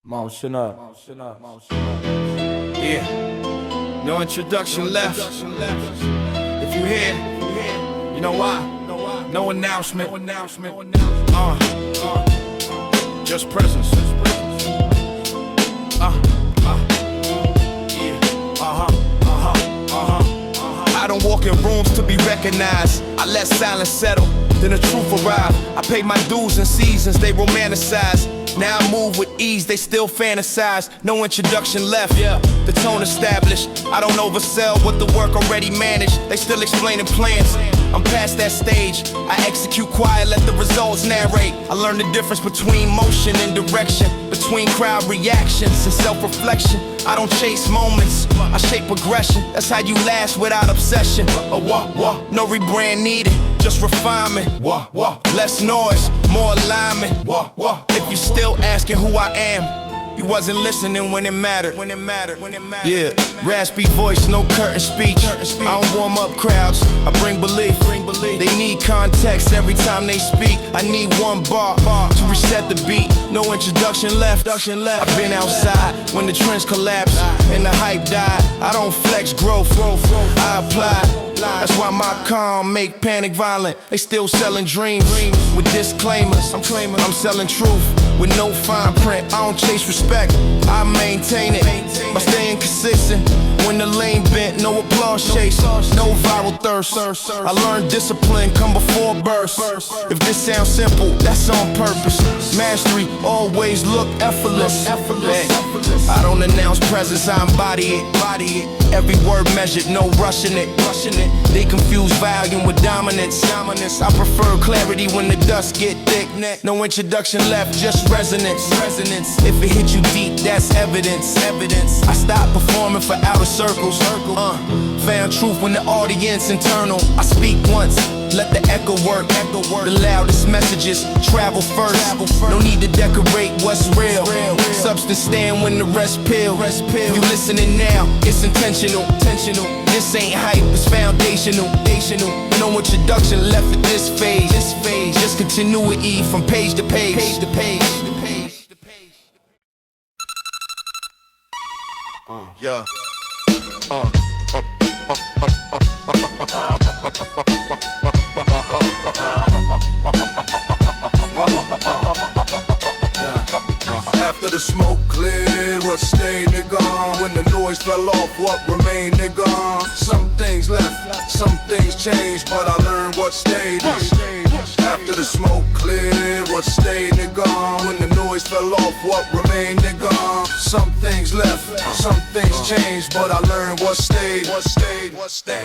Motion up. Yeah, no introduction left. If you here, you know why. No announcement. Just presence. I don't walk in rooms to be recognized. I let silence settle, then the truth arrive. I pay my dues in seasons they romanticize. Now I move with ease, they still fantasize. No introduction left, the tone established. I don't oversell what the work already managed. They still explaining plans. I'm past that stage. I execute quiet, let the results narrate. I learned the difference between motion and direction, between crowd reactions and self-reflection. I don't chase moments, I shape progression. That's how you last without obsession. No rebrand needed, just refinement. Less noise, more alignment. If you still asking who I am, you wasn't listening when it mattered. Yeah, raspy voice, no curtain speech. I don't warm up crowds, I bring belief. They need context every time they speak. I need one bar to reset the beat. No introduction left. I've been outside when the trends collapsed and the hype died. I don't flex growth, I apply. That's why my calm make panic violent. They still selling dreams with disclaimers. I'm selling truth with no fine print. I don't chase respect, I maintain it by staying consistent. When the lane bent, no applause chase, no viral thirst. I learned discipline come before burst. If this sounds simple, that's on purpose. Mastery always look effortless. I don't announce presence, I embody it. Every word measured, no rushing it. They confuse volume with dominance. I prefer clarity when the dust get thick. No introduction left, just resonance. If it hit you deep, that's evidence. I stopped performing for outer circles. Found truth when the audience internal. I speak once, let the echo work. The loudest messages travel first. No need to decorate what's real. Substance stand when the rest peel. You listening now, it's intentional. This ain't hype, it's foundational. No introduction left at this phase. Just continuity from page to page. Yeah. After the smoke cleared, what stayed, nigga? When the noise fell off, what remained, nigga? Some things left, some things changed, but I learned what stayed. After the smoke cleared, what stayed, nigga? When the noise fell off, what remained, nigga? Some things left, some things changed, but I learned what stayed.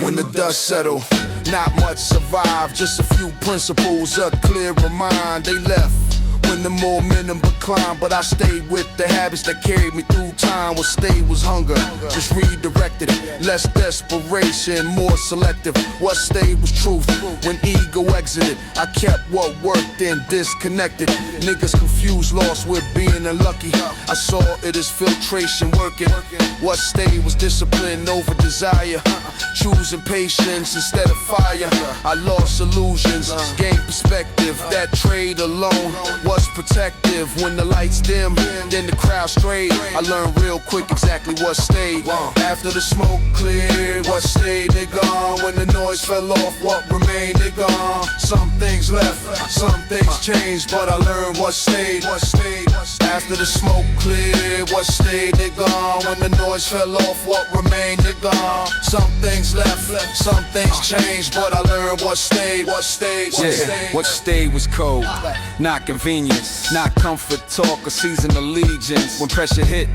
When the dust settled, not much survived, just a few principles, a clearer mind. They left when the momentum declined, but I stayed with the habits that carried me through time. What stayed was hunger, just redirected. Less desperation, more selective. What stayed was truth. When ego exited, I kept what worked and disconnected. Niggas confused, lost with being unlucky. I saw it as filtration working. What stayed was discipline over desire. Choosing patience instead of fire. I lost illusions, gained perspective. That trade alone was protective. When the lights dim, then the crowd strayed. I learned real quick exactly what stayed. After the smoke cleared, what stayed, nigga? When the noise fell off, what remained, nigga? Some things left, some things changed, but I learned what stayed. After the smoke cleared, what stayed, nigga? When the noise fell off, what remained, nigga? Some things left, some things changed, but I learned what stayed. What stayed was cold, not convenience, not comfort talk or seasoned allegiance. When pressure hit,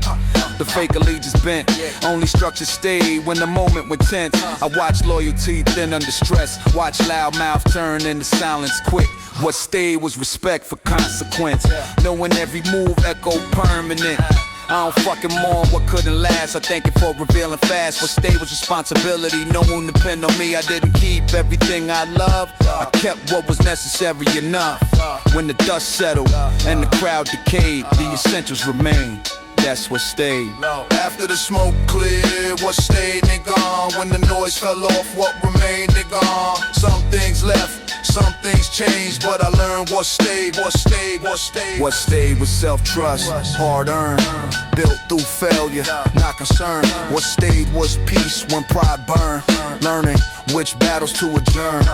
the fake allegiance bent. Only structure stayed when the moment went tense. I watched loyalty thin under stress, watch loud mouth turn into silence quick. What stayed was respect for consequence, knowing every move echo permanent. I don't fucking mourn what couldn't last. I thank you for revealing fast. What stayed was responsibility. No one depend on me. I didn't keep everything I loved. I kept what was necessary enough. When the dust settled and the crowd decayed, the essentials remained. That's what stayed. After the smoke cleared, what stayed, nigga? When the noise fell off, what remained, nigga? Some things left, Some things changed, but I learned what stayed. What stayed was self-trust, hard-earned, built through failure, not concerned. What stayed was peace when pride burned, learning which battles to adjourn.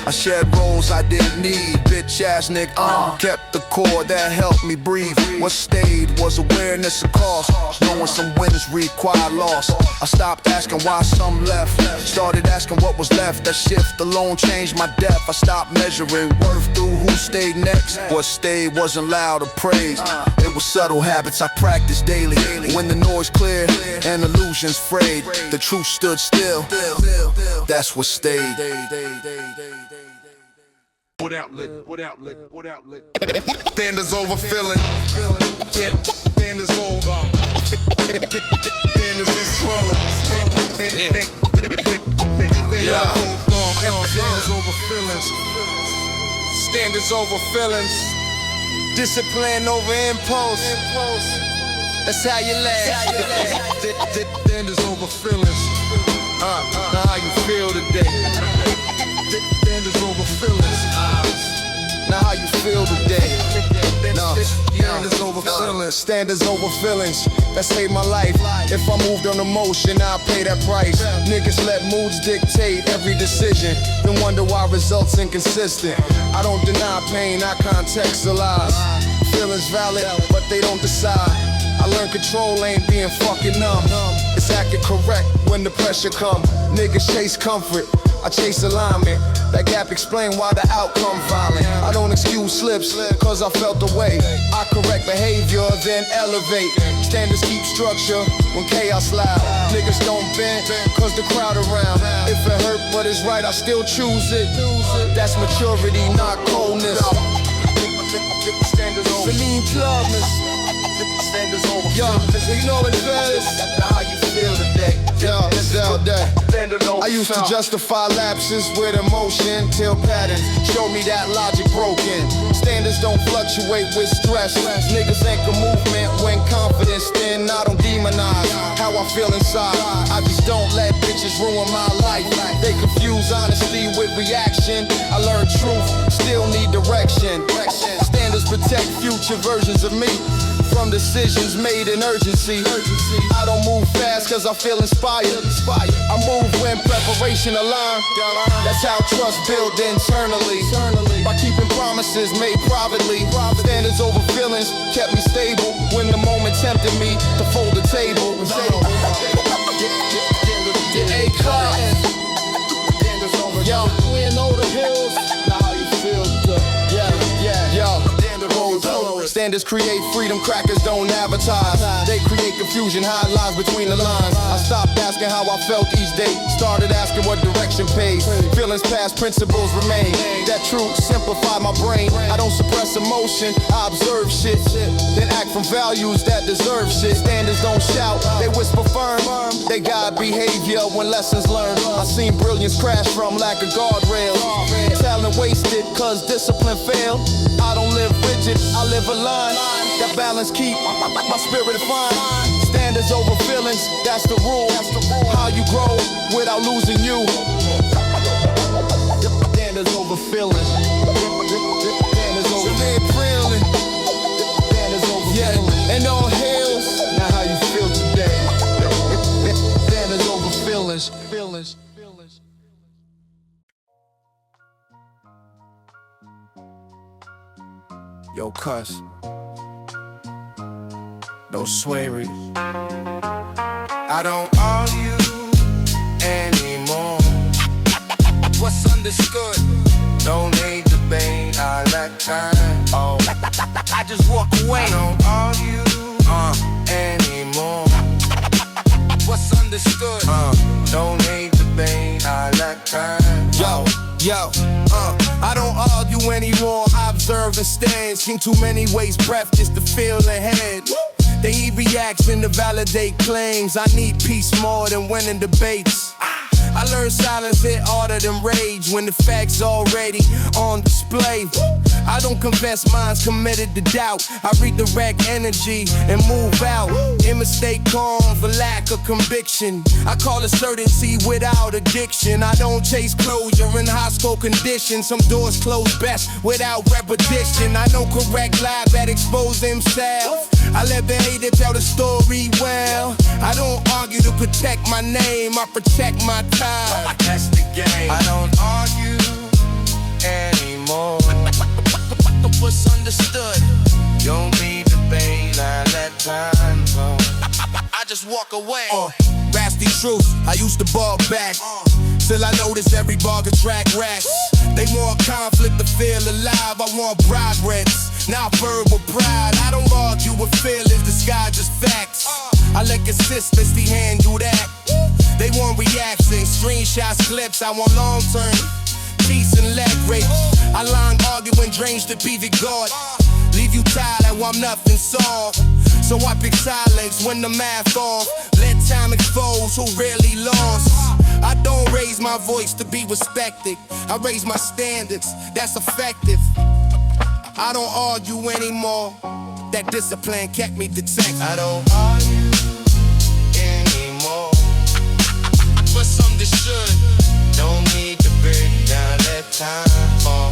I shed roles I didn't need, bitch-ass nigga, kept the core that helped me breathe. What stayed was awareness of cost, knowing some wins require loss. I stopped asking why some left, started asking what was left. That shift alone changed my depth. I stopped measuring worth through who stayed next. What stayed wasn't loud or praised, it was subtle habits I practiced daily. When the noise cleared and illusions frayed, the truth stood still. That's what stayed. What outlet? Standards over feeling. Standards over. Standards is swollen. Standards over feelings. Standards over feelings. Discipline over impulse. That's how you last. Standards over feelings. Now how you feel today? Standards over feelings. Now how you feel today? Standards over feelings. Standards over feelings. That saved my life. If I moved on emotion, I'll pay that price. Niggas let moods dictate every decision, then wonder why results inconsistent. I don't deny pain, I contextualize. Feelings valid, but they don't decide. I learned control ain't being fucking numb. It's acting correct when the pressure come. Niggas chase comfort, I chase alignment. That gap explain why the outcome violent. I don't excuse slips, cause I felt the way. I correct behavior, then elevate. Standards keep structure when chaos loud. Niggas don't bend, cause the crowd around. If it hurt but it's right, I still choose it. That's maturity, not coldness. Celine Plumness. Standards over. Yo, you know what it is? Now how you feel today? Yo, I used to justify lapses with emotion till patterns showed me that logic broken. Standards don't fluctuate with stress. Niggas anchor movement when confidence thin. I don't demonize how I feel inside. I just don't let bitches ruin my life. They confuse honesty with reaction. I learned truth, still need direction. Standards protect future versions of me from decisions made in urgency. I don't move fast cause I feel inspired. I move when preparation align. That's how trust built internally, by keeping promises made privately. Standards over feelings kept me stable when the moment tempted me to fold the table. A-class. Yo, we in all the hills. Now how you feel? Yo. Standards create freedom, crackers don't advertise. They create confusion, hide lines between the lines. I stopped asking how I felt each day, started asking what direction pays. Feelings past, principles remain. That truth simplified my brain. I don't suppress emotion, I observe shit, then act from values that deserve shit. Standards don't shout, they whisper firm. They guide behavior when lessons learned. I seen brilliance crash from lack of guardrails. Talent wasted cause discipline failed. I don't live rigid, I live a line. That balance keep my spirit fine. Standards over feelings, that's the rule. How you grow without losing you. Standards over feelings. Standards over feeling. Standards over feeling. And all hills, now how you feel today. Standards over feelings. Yo, cuss. No swearing. I don't argue anymore. What's understood? No need to debate, I lack time. Oh, I just walk away. I don't argue anymore. What's understood? No need to debate, I lack time. Yo, I don't argue anymore. I observe instead. Seen too many ways, breath just to feel ahead. They need reaction to validate claims. I need peace more than winning debates. I learned silence hit harder than rage when the facts already on display. I don't confess minds committed to doubt. I redirect energy and move out. In mistake calm for lack of conviction. I call it certainty without addiction. I don't chase closure in hostile conditions. Some doors close best without repetition. I know correct lies that expose themselves. I let the hater tell the story well. I don't argue to protect my name. I protect my time. That's the game. I don't argue anymore. What's understood? Don't need debate, I let time go. I just walk away. That's the truth, I used to ball back. Still I notice every bar can track racks. They want conflict to feel alive, I want progress, not verbal pride. I don't argue with feelings, the sky just facts. I let consistency handle that. They want reactions, screenshots, clips, I want long term peace and leverage. I line arguing drains to PV God. Leave you tired like I'm nothing solved. So I pick silence when the math off. Let time expose who really lost. I don't raise my voice to be respected. I raise my standards, that's effective. I don't argue anymore. That discipline kept me detached. I don't argue anymore. What's understood? Don't need to break down, let time fall.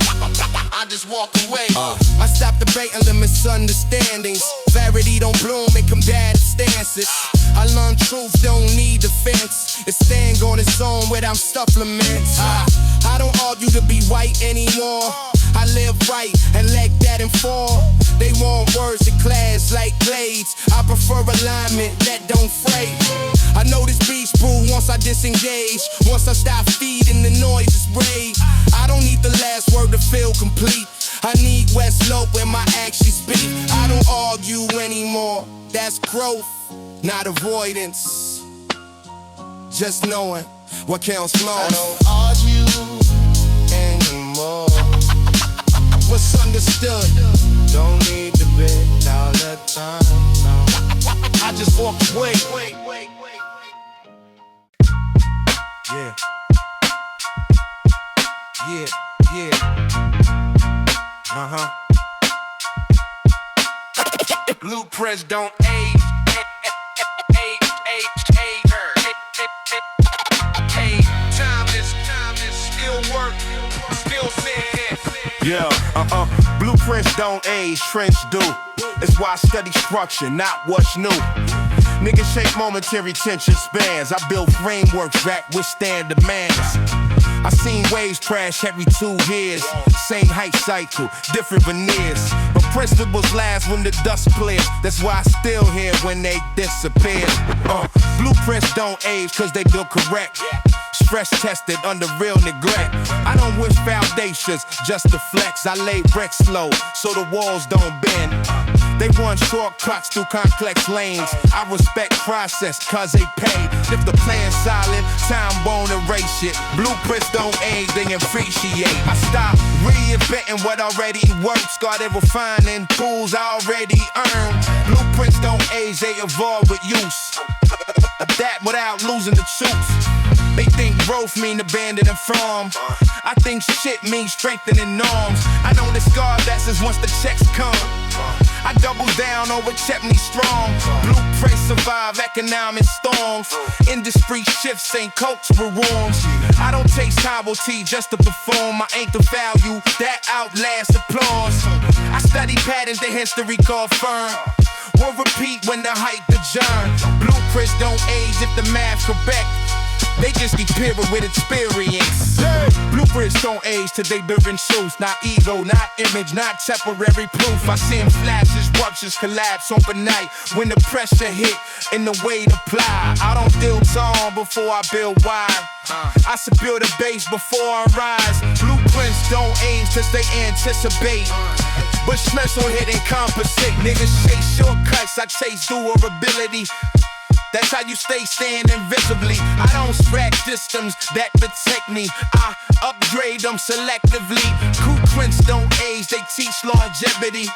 I just walk away. I stop debating the misunderstandings. Clarity don't bloom in combative stances. I learned truth don't need defense. It's staying on its own without supplements. I don't argue to be white anymore. I live right and let that inform. They want words in class like blades. I prefer alignment that don't fray. I know this beast brew once I disengage. Once I stop feeding the noise is brave. I don't need the last word to feel complete. I need West Slope where my actions speak. I don't argue anymore. That's growth, not avoidance. Just knowing what counts most. I don't argue anymore. What's understood? Don't need to bet all the time. No. I just walk away. Yeah. Blueprints don't age. Timeless, still work, still sin. Yeah, blueprints don't age, trends do. It's why I study structure, not what's new. Niggas shape momentary tension spans. I build frameworks that withstand demands. I seen waves crash every 2 years. Same height cycle, different veneers. But principles last when the dust clears. That's why I still hear when they disappear. Blueprints don't age cause they built correct. Stress tested under real neglect. I don't wish foundations just to flex. I lay bricks slow so the walls don't bend. They run shortcuts through complex lanes. I respect process cause they pay. If the plan's solid, time won't erase it. Blueprints don't age, they appreciate. I stop reinventing what already works. Started refining tools I already earned. Blueprints don't age, they evolve with use. Adapt without losing the truth. They think growth mean abandoning from. I think shit means strengthening norms. I don't discard lessons once the checks come. I double down over kept me strong. Blueprints survive economic storms. Industry shifts ain't cultural wrongs. I don't taste novelty just to perform. I ain't the value that outlasts applause. I study patterns that history called firm. Will repeat when the hype adjourn. Blueprints don't age if the math's correct. They just get paired with experience. Blueprints don't age till they building truth. Not ego, not image, not temporary proof. I see flashes, ruptures collapse overnight when the pressure hit and the weight apply. I don't build tall before I build wide. I should build a base before I rise. Blueprints don't age cause they anticipate. But Smiths will hit and compensate. Niggas chase shortcuts, I chase durability. That's how you stay standing visibly. I don't scratch systems that protect me. I upgrade them selectively. Blueprints don't age, they teach longevity.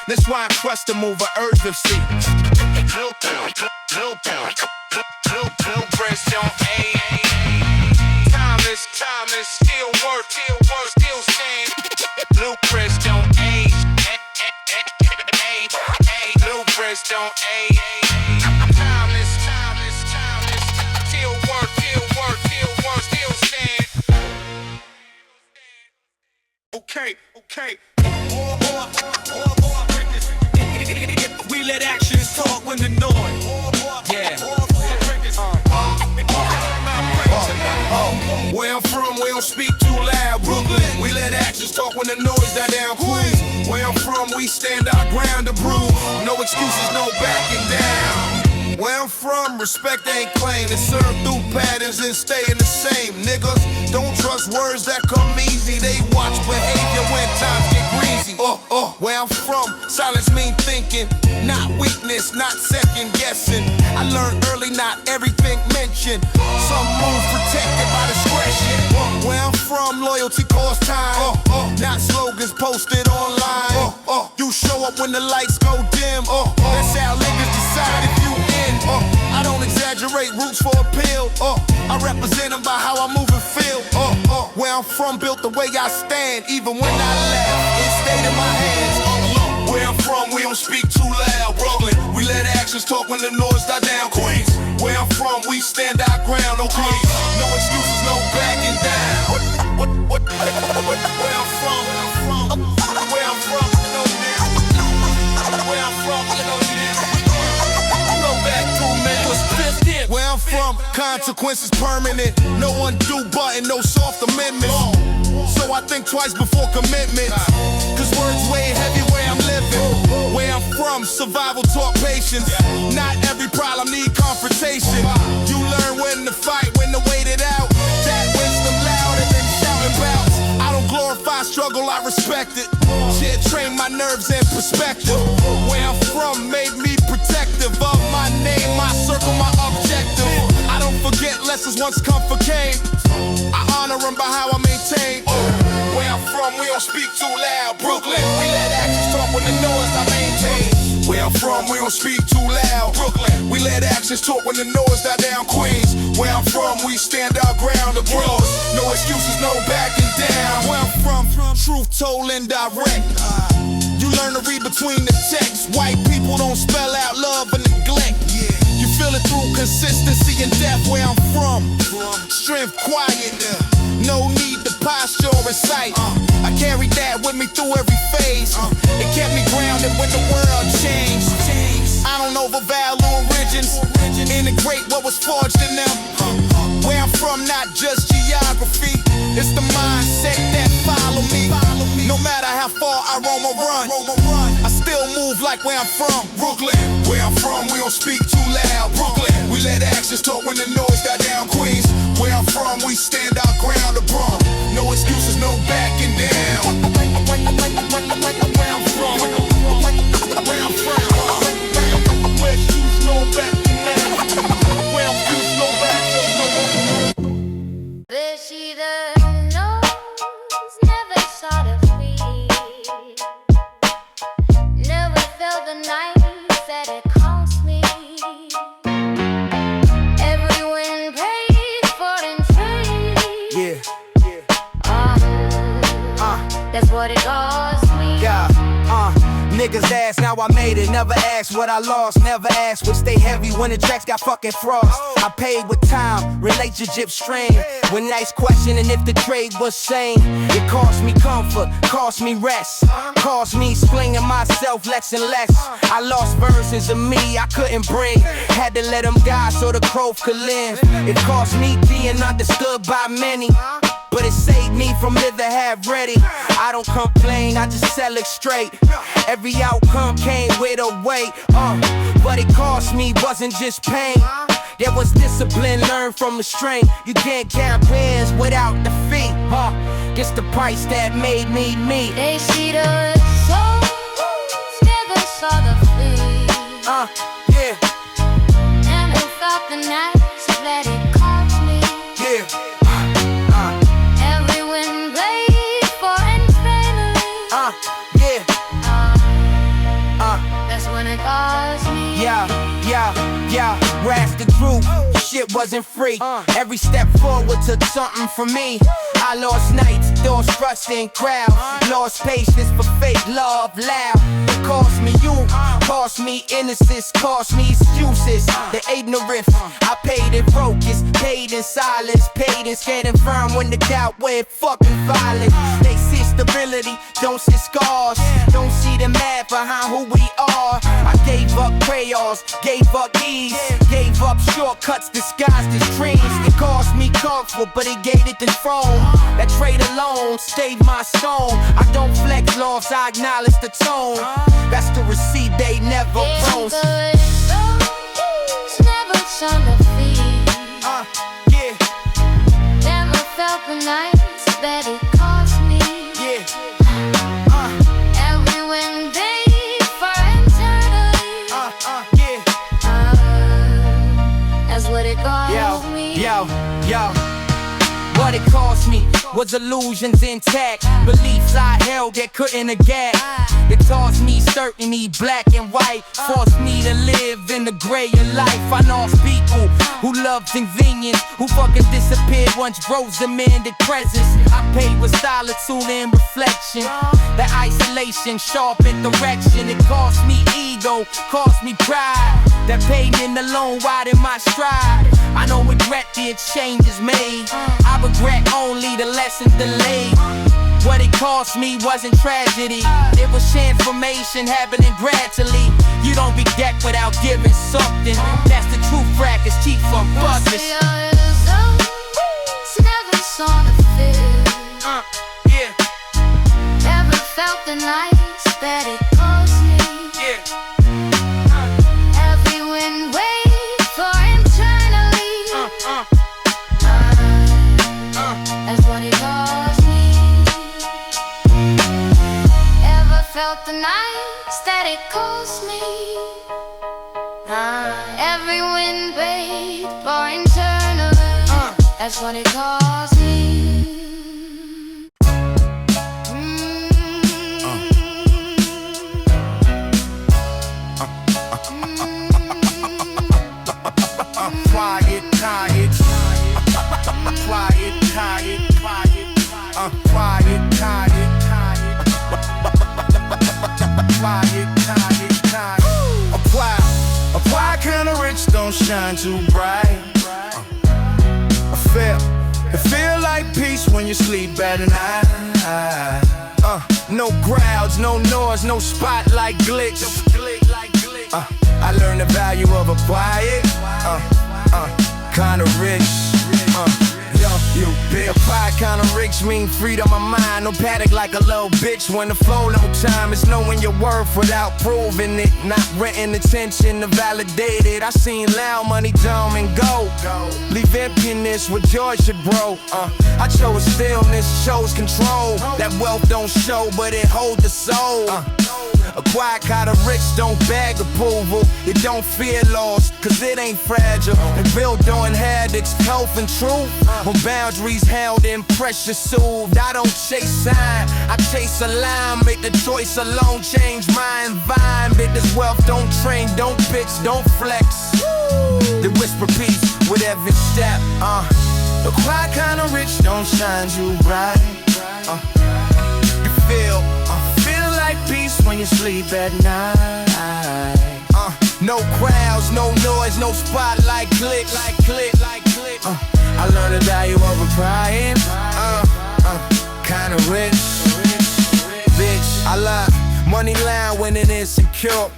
That's why I trust to move urgency. Blueprints don't age. Okay. We let actions talk when the noise. Yeah. Where I'm from, we don't speak too loud. Brooklyn, we let actions talk when the noise die down. Queens, where I'm from, we stand our ground to prove. No excuses, no backing down. Where I'm from, respect ain't claimed. It's served through patterns and staying the same. Niggas don't trust words that come easy. They watch behavior when times get greasy. Where I'm from, silence mean thinking, not weakness, not second guessing. I learned early, not everything mentioned. Some moves protected by discretion. Where I'm from, loyalty costs time, not slogans posted online. You show up when the lights go dim. That's how niggas decide if you in. I don't exaggerate roots for appeal. I represent them by how I move and feel. Where I'm from, built the way I stand. Even when I laugh, it stayed in my hands. Where I'm from, we don't speak too loud. Brooklyn, we let actions talk when the noise die down. Queens, where I'm from, we stand our ground. No queens, no excuses, no backing down. Where I'm from, where I'm from, you know this. Where I'm from, you know this. Go back to me, what's this? Where I'm from, consequences permanent. No undo button, no soft amendments. So I think twice before commitment. Cause words weigh heavy where I'm living. Where I'm from, survival taught patience. Not every problem need confrontation. You learn when to fight, when to wait it out. That wisdom loud and then shouting bouts. I don't glorify struggle, I respect it. Shit train my nerves and perspective. Where I'm from made me protective of my name, my circle, my objective. I don't forget lessons once come for came. I honor them by how I maintain. Where I'm from, we don't speak too loud. Brooklyn, we let actions talk when the noise I maintain. Where I'm from, we don't speak too loud. Brooklyn, we let actions talk when the noise die down. Queens, where I'm from, we stand our ground. The bros, no excuses, no backing down. Where I'm from, truth told indirect. You learn to read between the text. White people don't spell out love and neglect. You feel it through consistency and depth. Where I'm from, strength quiet. No need to posture or recite. I carried that with me through every phase. It kept me grounded when the world changed. I don't overvalue origins. Integrate what was forged in them. Where I'm from, not just geography. It's the mindset that follow me. No matter how far I roam or run, I still move like where I'm from. Brooklyn, where I'm from, we don't speak too loud. Brooklyn, we let actions talk when the noise die down. Queens, where I'm from, we stand our ground. The Bronx, no excuses, no backing down. Where I'm from, where I'm from, where excuses, no backing down. Where I'm from, no backing down. But she the knows, never saw the feet, never felt the nights that it cost me. Every win paid for in trade. That's what it cost me. Niggas ask, now I made it. Never ask what I lost. Never ask what stay heavy when the tracks got fucking frost. I paid with time, relationship strained. When nice questioning if the trade was sane. It cost me comfort, cost me rest, cost me explaining myself less and less. I lost versions of me I couldn't bring. Had to let them die so the growth could live. It cost me being understood by many, but it saved me from living half ready. I don't complain, I just sell it straight. Every outcome came with a weight, but it cost me wasn't just pain. There was discipline learned from the strain. You can't count wins without defeat. It's the price that made me me. They see the souls, never saw the feet. Yeah, Never felt the nights that it cost me. yeah. Every win played for in family. Yeah. That's when it cost me. Yeah, rash the group, shit wasn't free. Every step forward took something from me. I lost nights, doors trusting crowd. Lost patience for fake love loud. It cost me you, cost me innocence, cost me excuses. The ignorance, I paid in focus, paid in silence, paid in scared and firm when the doubt went fucking violent. They 16 stability, don't see scars, don't see the math behind who we are. I gave up crayons, gave up ease, gave up shortcuts disguised as dreams. It cost me comfort, but it gated the throne. That trade alone saved my soul. I don't flex loss, I acknowledge the tone. That's the receipt they never post. Never on the feet. Yeah. Never felt the nights that it cost me. Yeah. And we went deep for eternity. Yeah. That's what it cost me. Yo. What it cost me was illusions intact, beliefs I held that couldn't adapt. It taught me certainty, black and white, forced me to live in the gray of life. I lost people who loved convenience, who fucking disappeared once bros demanded presence. I paid with solitude and reflection. That isolation sharpened direction. It cost me ego, cost me pride. That payment alone widened my stride. I don't regret the exchanges made, I regret only the lessons delayed. What it cost me wasn't tragedy, it was transformation happening gradually. You don't be decked without giving something. That's the true practice, chief from buses. Never saw the fear. Yeah. Never felt the nights that it cost me. Yeah. Every wind wait for eternally. That's what it cost me. Ever felt the nights that it cost me? Every wind wait for eternally. That's what it cost me. Apply kinda rich, don't shine too bright. It feel like peace when you sleep at night. No crowds, no noise, no spotlight glitch. I learned the value of a quiet, kinda rich. You big pie, kinda rich, mean freedom of mind. No paddock like a little bitch when the flow no time. It's knowing your worth without proving it. Not renting attention to validate it. I seen loud money dumb and go. Leave emptiness where joy should grow. I chose stillness, chose control. That wealth don't show, but it hold the soul. A quiet kind of rich don't beg approval. It don't fear loss, cause it ain't fragile. And built on habits, health and truth. When boundaries held and pressure soothed. I don't chase sign, I chase a line. Make the choice alone, change my environment. This wealth don't train, don't pitch, don't flex. They whisper peace with every step. The quiet kind of rich don't shine too bright. You feel like peace when you sleep at night. No crowds, no noise, no spotlight glitch. I learned the value of a crying. Kinda rich, bitch. I love money line when it insecure.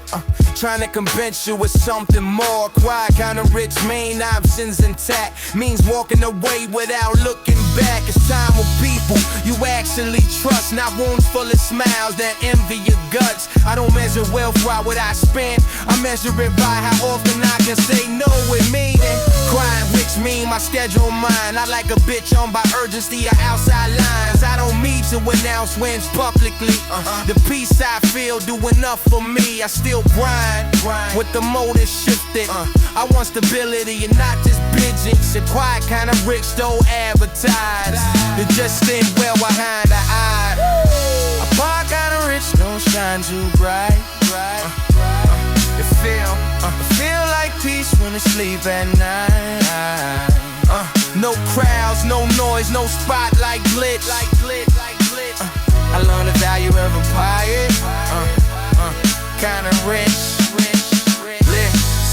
Trying to convince you with something more. Quiet kinda rich, main options intact. Means walking away without looking back. It's time with people you actually trust, not rooms full of smiles that envy your guts. I don't measure wealth by what I spend, I measure it by how often I can say no with meaning. Quiet rich mean my schedule mine. I like a bitch on by urgency or outside lines. I don't need to announce wins publicly. The peace I feel do enough for me. I still grind with the motor shifted. I want stability and not just pigeons. A quiet kind of rich don't advertise. It just stand well behind the eye. A quiet kind of rich don't shine too bright. It feel like peace when you sleep at night. No crowds, no noise, no spotlight glitch. I learned the value of a quiet, kinda rich.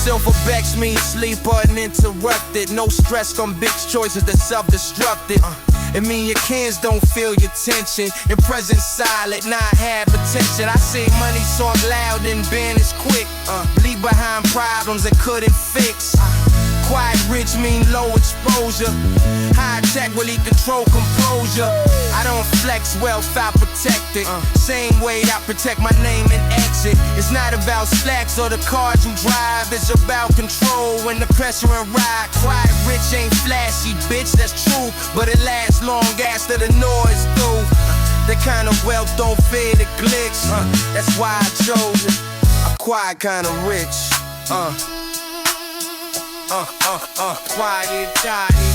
Silverbacks mean sleep uninterrupted. No stress from bitch choices that self-destructed. It mean your kids don't feel your tension. Your presence silent, not have attention. I say money talk loud and banish quick. Leave behind problems that couldn't fix. Quiet rich mean low exposure. High tech really control composure. I don't flex wealth, I protect it. Same way I protect my name and exit. It's not about slacks or the cars you drive. It's about control when the pressure and ride. Quiet rich ain't flashy, bitch, that's true. But it lasts long after the noise through. That kind of wealth don't fade, it clicks. That's why I chose it. I'm quiet kind of rich. Quiet Johnny.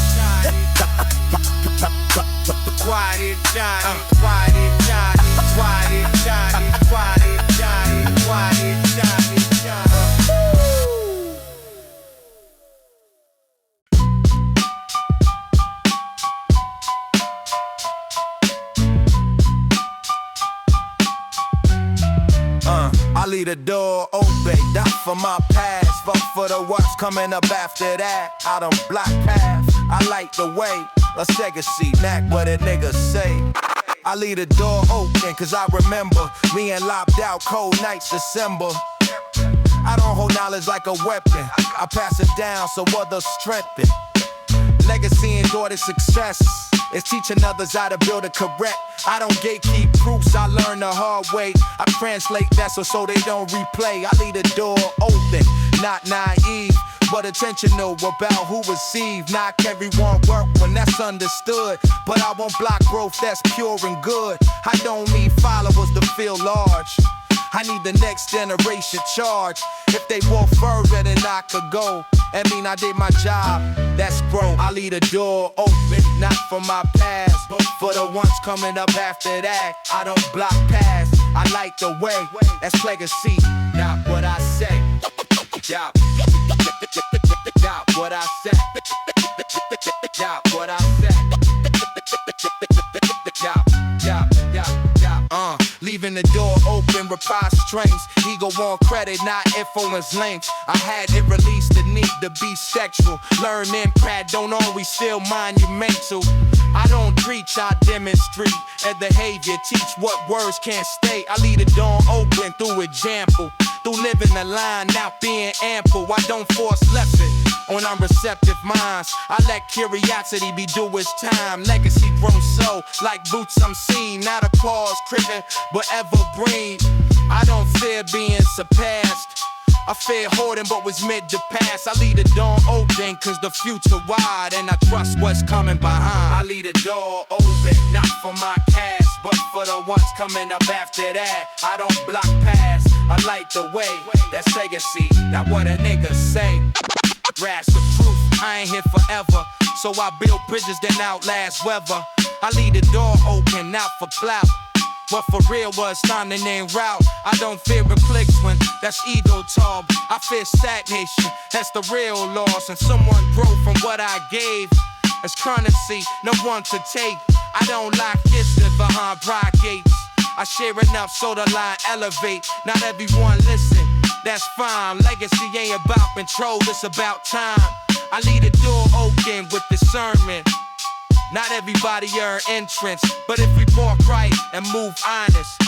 Quiet Johnny. Quiet Johnny. Quiet Johnny. Quiet Johnny. Quiet Johnny. I leave the door open, not for my past, but for the what's coming up after that. I done block path, I like the way. Let's take a seat, knack what a nigga say. I leave the door open, cause I remember being locked out, cold nights, December. I don't hold knowledge like a weapon, I pass it down so others strengthen. Legacy and daughter success is teaching others how to build it correct. I don't gatekeep proofs, I learn the hard way. I translate that so they don't replay. I leave the door open, not naive, but intentional about who receive. Not everyone work when that's understood, but I won't block growth that's pure and good. I don't need followers to feel large, I need the next generation charge. If they walk further than I could go, I mean I did my job, that's grown. I leave the door open, not for my past, but for the ones coming up after that. I don't block past, I like the way. That's legacy, not what I say. Not what I say. Not what I say. Leaving the door open, reprise strings. Ego on credit, not influence links. I had it released the need to be sexual. Learn impact, don't always feel monumental. I don't preach, I demonstrate and behavior. Teach what words can't stay. I leave the door open through example. Through living the line, not being ample. I don't force lesson on unreceptive minds. I let curiosity be do its time. Legacy grown so, like boots I'm seen. Not a pause, cricket, but evergreen. I don't fear being surpassed. I fear hoarding, but was meant to pass. I leave the door open, cause the future wide, and I trust what's coming behind. I leave the door open, not for my cash, but for the ones coming up after that. I don't block past, I like the way. That's legacy, not what a nigga say. Grasp the truth, I ain't here forever, so I build bridges that outlast weather. I leave the door open, not for clout, but for real was time to name route. I don't fear replacement, that's ego talk. I fear stagnation, that's the real loss. And someone grow from what I gave. As currency, no one to take. I don't lock history behind pride gates. I share enough so the line elevate. Not everyone listen, that's fine. Legacy ain't about control, it's about time. I leave the door open with discernment. Not everybody earn entrance, but if we walk right and move honest,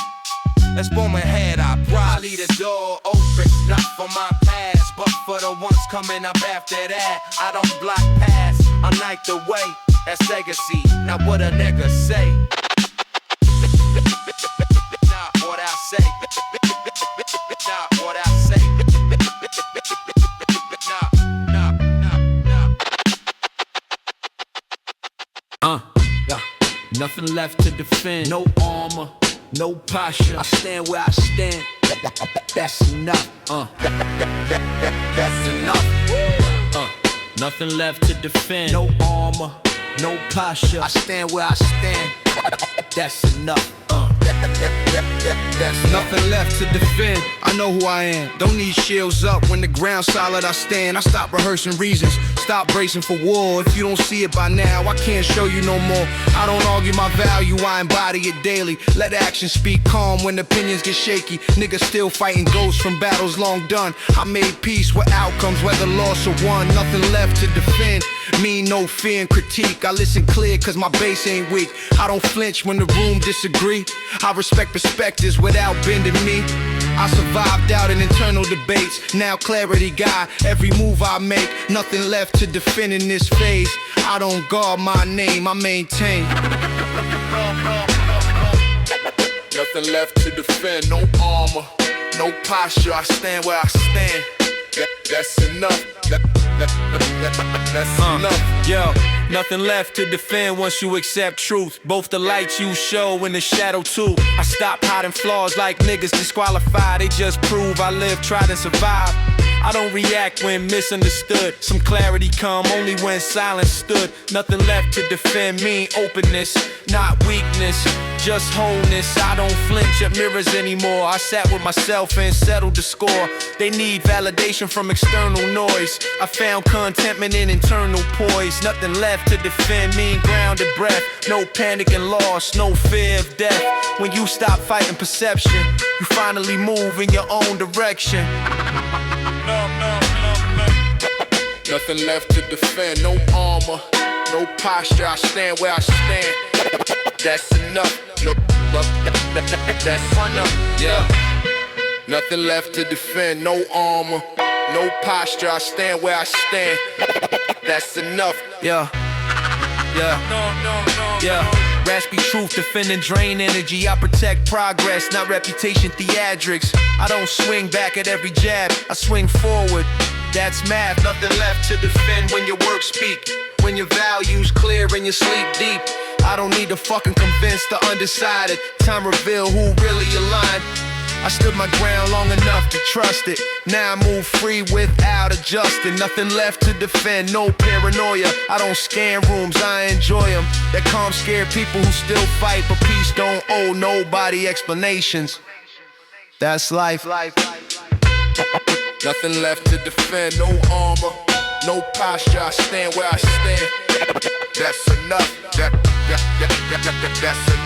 let's boom ahead, I promise. I leave the door open, not for my past, but for the ones coming up after that. I don't block past, I like the way. That's legacy, not what a nigga say. Not what I say. Not what I say. Nothing left to defend. No armor, no posture. I stand where I stand. That's enough. That's enough. Nothing left to defend. No armor, no posture. I stand where I stand. That's enough. That's nothing left to defend. I know who I am. Don't need shields up. When the ground's solid, I stand. I stop rehearsing reasons. Stop bracing for war. If you don't see it by now, I can't show you no more. I don't argue my value, I embody it daily. Let action speak calm when opinions get shaky. Niggas still fighting ghosts from battles long done. I made peace with outcomes, whether lost or won. Nothing left to defend. Me, no fear and critique. I listen clear cause my base ain't weak. I don't flinch when the room disagree. I respect perspectives without bending me. I survived out in internal debates. Now clarity guide every move I make. Nothing left to defend in this phase. I don't guard my name, I maintain. Nothing left to defend, no armor, no posture. I stand where I stand. That's enough. That's enough. Yo, nothing left to defend once you accept truth. Both the light you show and the shadow too. I stop hiding flaws like niggas disqualified. They just prove I live, tried and survived. I don't react when misunderstood. Some clarity come only when silence stood. Nothing left to defend me. Openness, not weakness, just wholeness. I don't flinch at mirrors anymore. I sat with myself and settled the score. They need validation from external noise. I found contentment in internal poise. Nothing left to defend me. Grounded breath, no panic and loss, no fear of death. When you stop fighting perception, you finally move in your own direction. Nothing left to defend, no armor, no posture. I stand where I stand. That's enough. No, that's enough. Yeah. Nothing left to defend, no armor, no posture. I stand where I stand. That's enough. Yeah. Raspy truth, defend and drain energy. I protect progress, not reputation, theatrics. I don't swing back at every jab, I swing forward. That's math. Nothing left to defend when your work speak. When your values clear and you sleep deep. I don't need to fucking convince the undecided. Time reveal who really aligned. I stood my ground long enough to trust it. Now I move free without adjusting. Nothing left to defend, no paranoia. I don't scan rooms, I enjoy them. That calm scare people who still fight, but peace don't owe nobody explanations. That's life. Nothing left to defend, no armor, no posture. I stand where I stand. That's enough. That's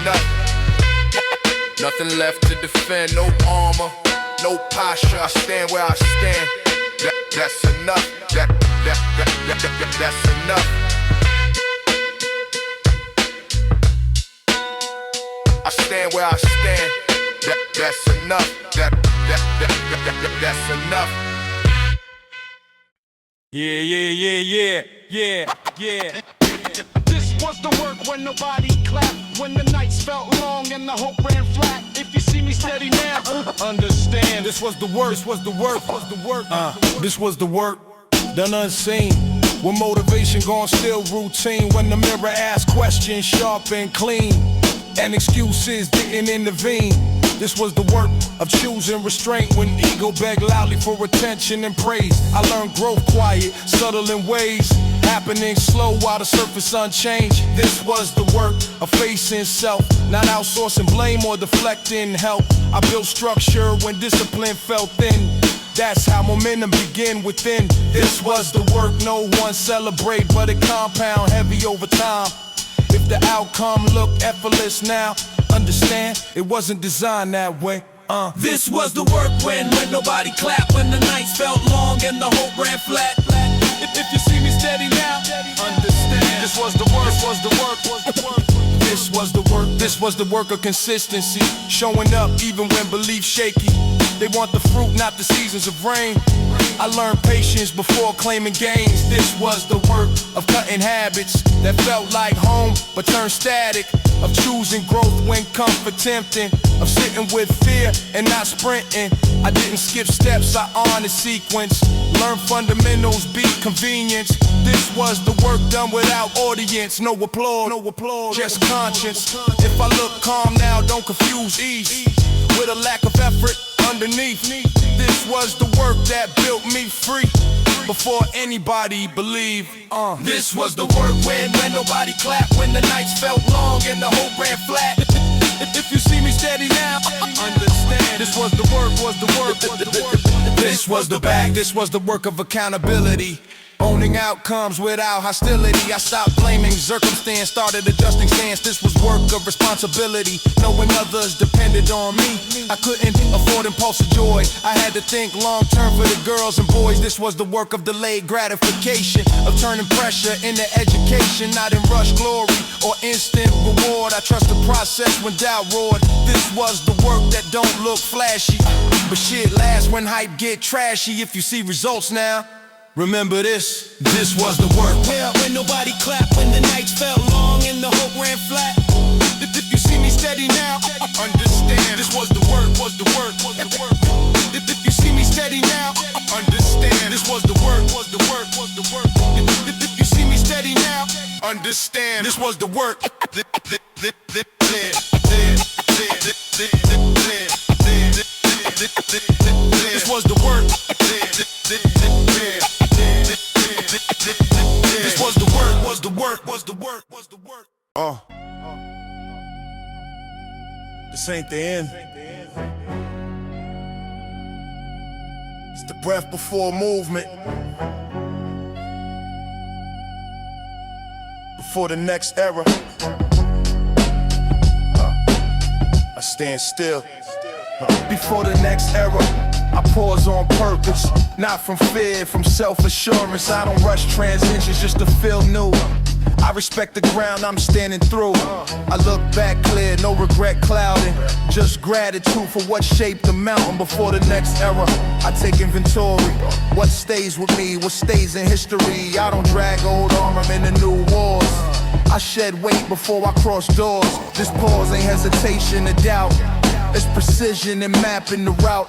enough. Nothing left to defend, no armor, no posture. I stand where I stand. That's enough. That's enough. I stand where I stand. That's enough. That's enough. Yeah. This was the work when nobody clapped, when the nights felt long and the hope ran flat. If you see me steady now, understand. This was the work, this was the work, done unseen. When motivation gone still routine. When the mirror asks questions sharp and clean, and excuses didn't intervene. This was the work of choosing restraint when ego begged loudly for attention and praise. I learned growth quiet, subtle in ways, happening slow while the surface unchanged. This was the work of facing self, not outsourcing blame or deflecting help. I built structure when discipline felt thin. That's how momentum began within. This was the work no one celebrate, but it compound heavy over time. If the outcome looked effortless now, understand it wasn't designed that way. This was the work when nobody clapped, when the nights felt long and the hope ran flat. If you see me steady now, understand. This was the work, This was the work of consistency, showing up even when belief shaky. They want the fruit, not the seasons of rain. I learned patience before claiming gains. This was the work of cutting habits that felt like home but turned static, of choosing growth when comfort tempting, of sitting with fear and not sprinting. I didn't skip steps, I honored sequence. Learn fundamentals, beat convenience. This was the work done without audience. No applause, just conscience. If I look calm now, don't confuse ease with a lack of effort underneath. This was the work that built me free before anybody believed. This was the work when nobody clapped, when the nights felt long and the hope ran flat. If you see me steady now. Understand, this was the work, was the work, was the work. This was the back, this was the work of accountability. Owning outcomes without hostility. I stopped blaming circumstance, started adjusting stance. This was work of responsibility, knowing others depended on me. I couldn't afford impulsive joy, I had to think long term for the girls and boys. This was the work of delayed gratification, of turning pressure into education, not in rush glory or instant reward. I trust the process when doubt roared. This was the work that don't look flashy, but shit lasts when hype get trashy. If you see results now, remember this, this was the work. Yeah, when nobody clapped, when the nights felt long and the hope ran flat. If you see me steady now, understand this was the work, was the work, was the work. If you see me steady now, understand this was the work, was the work, was the work. If you see me steady now, understand this was the work. This was the work. This was the work, was the work, was the work, was the work. This ain't the end. It's the breath before movement. Before the next era. I stand still. Before the next era, I pause on purpose, not from fear, from self-assurance. I don't rush transitions just to feel new. I respect the ground I'm standing through. I look back clear, no regret clouding, just gratitude for what shaped the mountain. Before the next era, I take inventory. What stays with me, what stays in history. I don't drag old armor into new wars. I shed weight before I cross doors. This pause ain't hesitation or doubt. It's precision in mapping the route.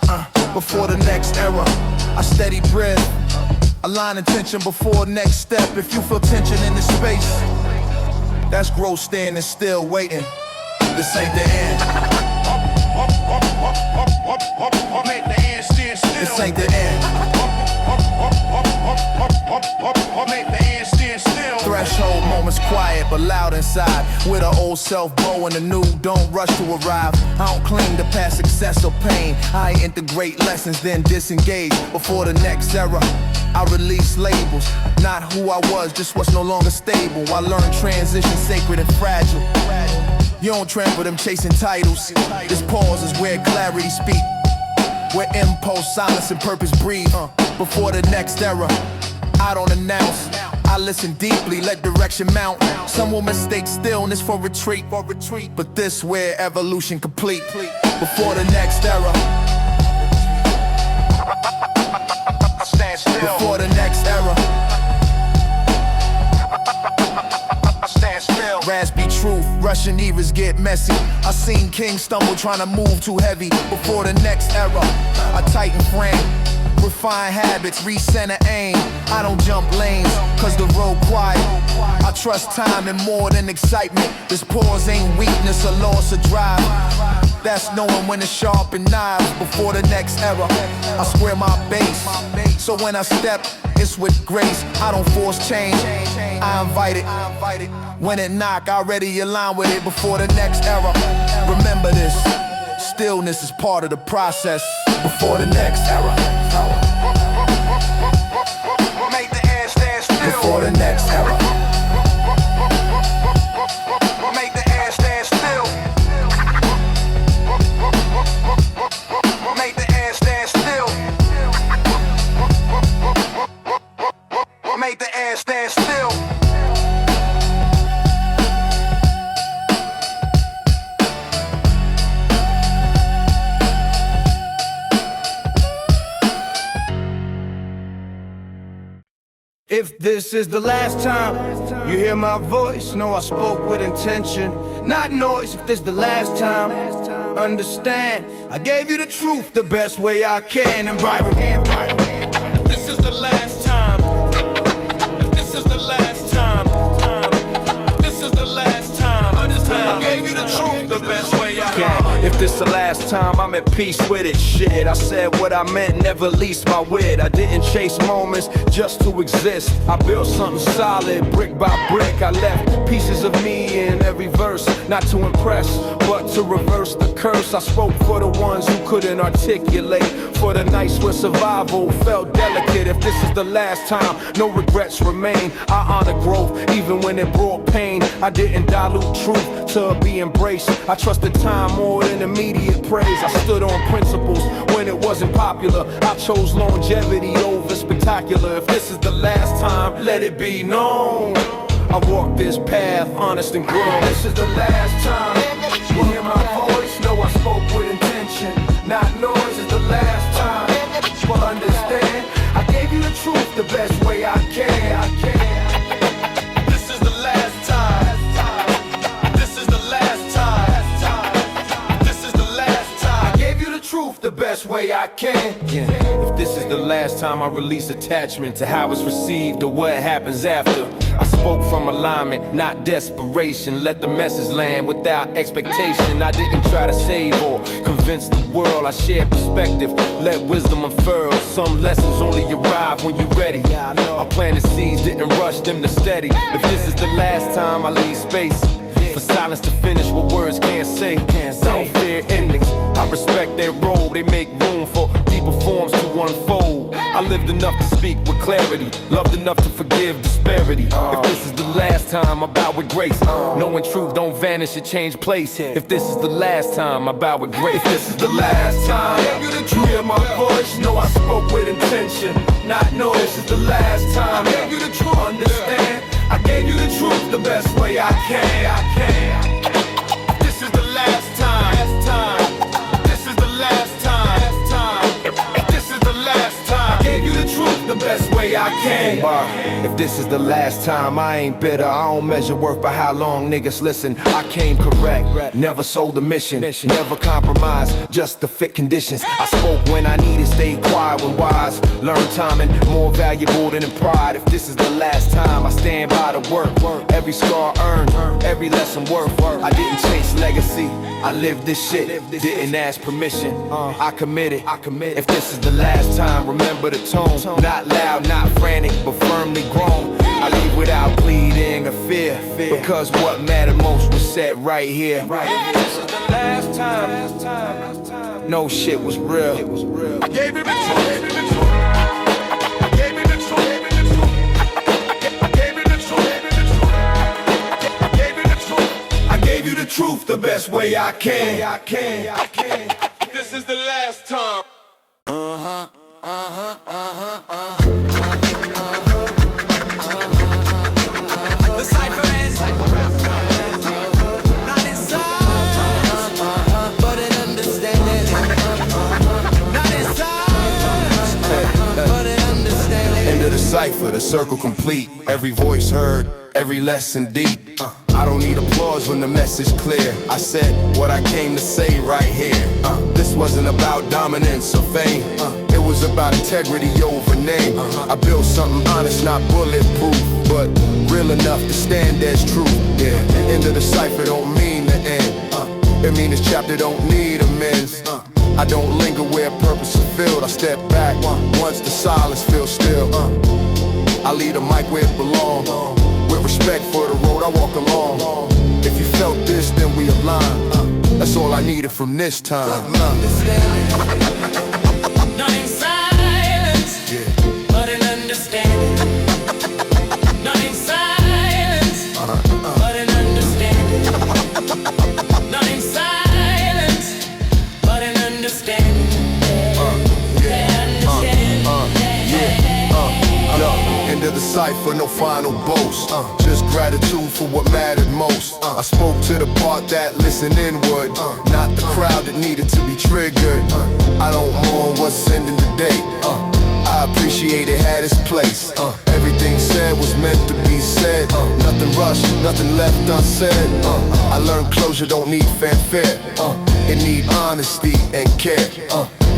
Before the next era, I steady breath, align attention before next step. If you feel tension in the space, that's growth standing still waiting. This ain't the end. Make the end stand still. This ain't the end. Make the end stand still. Threshold moments quiet but loud inside. With an old self growing the new, don't rush to arrive. I don't cling to past success or pain. I integrate lessons then disengage. Before the next era, I release labels. Not who I was, just what's no longer stable. I learn transition sacred and fragile. You don't trample them chasing titles. This pause is where clarity speak, where impulse, silence, and purpose breathe. Before the next era, I don't announce, I listen deeply, let direction mount. Some will mistake stillness for retreat, but this where evolution complete. Before the next era, Stand still. before the next era, Stand still. raspy truth, Russian eras get messy. I seen kings stumble trying to move too heavy. Before the next era, I tighten frame, refine habits, recenter aim. I don't jump lanes, cause the road quiet. I trust time and more than excitement. This pause ain't weakness or loss of drive. That's knowing when to sharpen knives. Before the next era, I square my base, so when I step, it's with grace. I don't force change, I invite it. When it knock, I already align with it. Before the next era, remember this, stillness is part of the process. Before the next era, Make the end stand still. before the next era, Make the end stand still. Make the end stand still. Make the end stand still. if this is the last time you hear my voice, know I spoke with intention, not noise. If this is the last time, understand I gave you the truth the best way I can. And This is the last time. This is the last time. This is the last time. I gave you the truth the best way I can. If this the last last time I'm at peace with it. Shit, I said what I meant, never leased my wit. I didn't chase moments just to exist. I built something solid, brick by brick. I left pieces of me in every verse, not to impress, but to reverse the curse. I spoke for the ones who couldn't articulate, for the nights where survival felt delicate. If this is the last time, no regrets remain. I honor growth, even when it brought pain. I didn't dilute truth to be embraced. I trusted time more than immediate praise. I stood on principles when it wasn't popular. I chose longevity over spectacular. If this is the last time, let it be known. I walk this path, honest and grown. This is the last time you hear my voice. Know I spoke with intention, not noise. Is the last time you will understand. I gave you the truth the best way I can. This is the last time. This is the last time. This is the last time. I gave you the truth the best way I can. If this is the last time I release attachment to how it's received or what happens after. I spoke from alignment, not desperation. Let the message land without expectation. I didn't try to save or convince the world. I shared perspective, let wisdom unfurl. Some lessons only arrive when you're ready. I planted seeds, didn't rush them to steady. If this is the last time, I leave space for silence to finish what words can't say. Don't fear endings, I respect their role. They make room for deeper forms to unfold. I lived enough to speak with clarity, loved enough to forgive disparity. If this is the last time, I bow with grace. Knowing truth don't vanish, it change place. If this is the last time, I bow with grace. If this is the last time, you hear my voice. Know I spoke with intention, not noise. This is the last time. I gave you the truth, understand. I gave you the truth the best way I can. This is the last time. This is the last time. This is the last time. I gave you the truth the best way I can. If this is the last time, I ain't bitter. I don't measure worth by how long niggas listen. I came correct, never sold a mission, never compromised, just to fit conditions. I spoke when I needed, stayed quiet when wise. Learned timing, more valuable than in pride. If this is the last time, I stand by the work. Every scar earned, every lesson worth. I didn't chase legacy, I lived this shit. Didn't ask permission, I committed. If this is the last time, remember the tone. Not loud, not frantic, but firmly grown. I leave without pleading or fear, because what mattered most was set right here. This is the last time. No shit was real. I gave you the truth. I gave you the truth. I gave you the truth. I gave you the truth. I gave you the truth the best way I can. This is the last time. The Cipher is not inside, but an understanding. Not inside, but an understanding. End of the Cipher, the circle complete. Every voice heard, every lesson deep. I don't need applause when the message clear. I said what I came to say right here. This wasn't about dominance or fame. It was about integrity over name. I built something honest, not bulletproof, but real enough to stand as truth. Yeah, the end of the Cipher don't mean the end. It mean this chapter don't need amends. I don't linger where purpose is filled. I step back once the silence feels still. I leave the mic where it belongs. With respect for the road I walk along. If you felt this, then we align. That's all I needed from this time. Not in silence, but in understanding. Not in silence, but in understanding. Not in silence, but in understanding. End of the Cipher, no final boast. Just gratitude for what mattered most. I spoke to the part that listened inward, not the crowd that needed to be triggered. I don't mourn what's ending today. I appreciate it had its place. Everything said was meant to be said. Nothing rushed, nothing left unsaid. I learned closure don't need fanfare. It need honesty and care.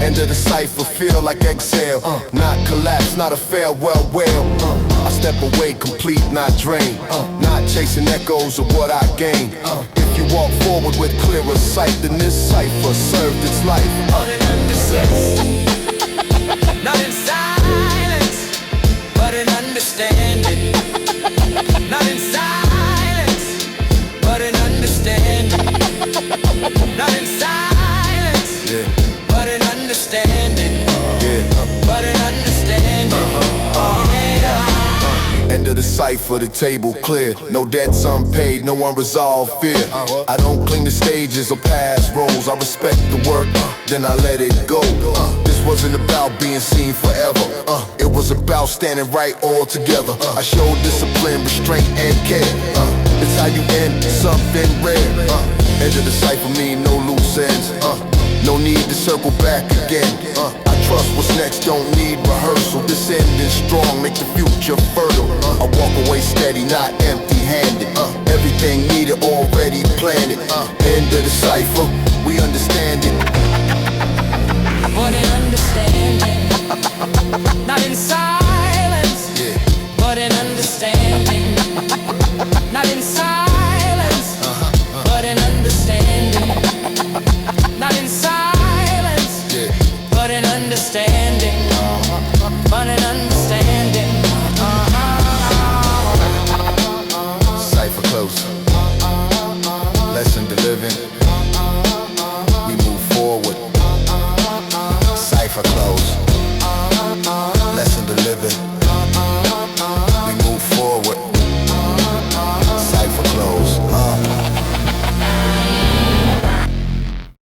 End of the Cipher feel like exhale, not collapse, not a farewell wail. I step away, complete, not drained. Not chasing echoes of what I gained. If you walk forward with clearer sight, then this cipher served its life. Not in understanding, not in silence, but in understanding. Not in silence, but in understanding. Not in silence, Yeah. but in understanding. Yeah. But in understanding. End of the cipher, the table clear. No debts unpaid, no unresolved fear. I don't clean the stages or pass roles. I respect the work, then I let it go. This wasn't about being seen forever. It was about standing right all together. I showed discipline, restraint, and care. It's how you end something rare. End of the cipher mean no loose ends. No need to circle back again. I trust what's next, don't need rehearsal. This ending strong, make the future fertile. I walk away steady, not empty-handed. Everything needed already planned. End of the cipher, we understand it. But in understanding, not in silence, Yeah. but in understanding. Not in silence, but in understanding. Not in silence, Yeah. but in understanding. But in understanding. Cipher close. Lesson to living. We move forward. Cipher close.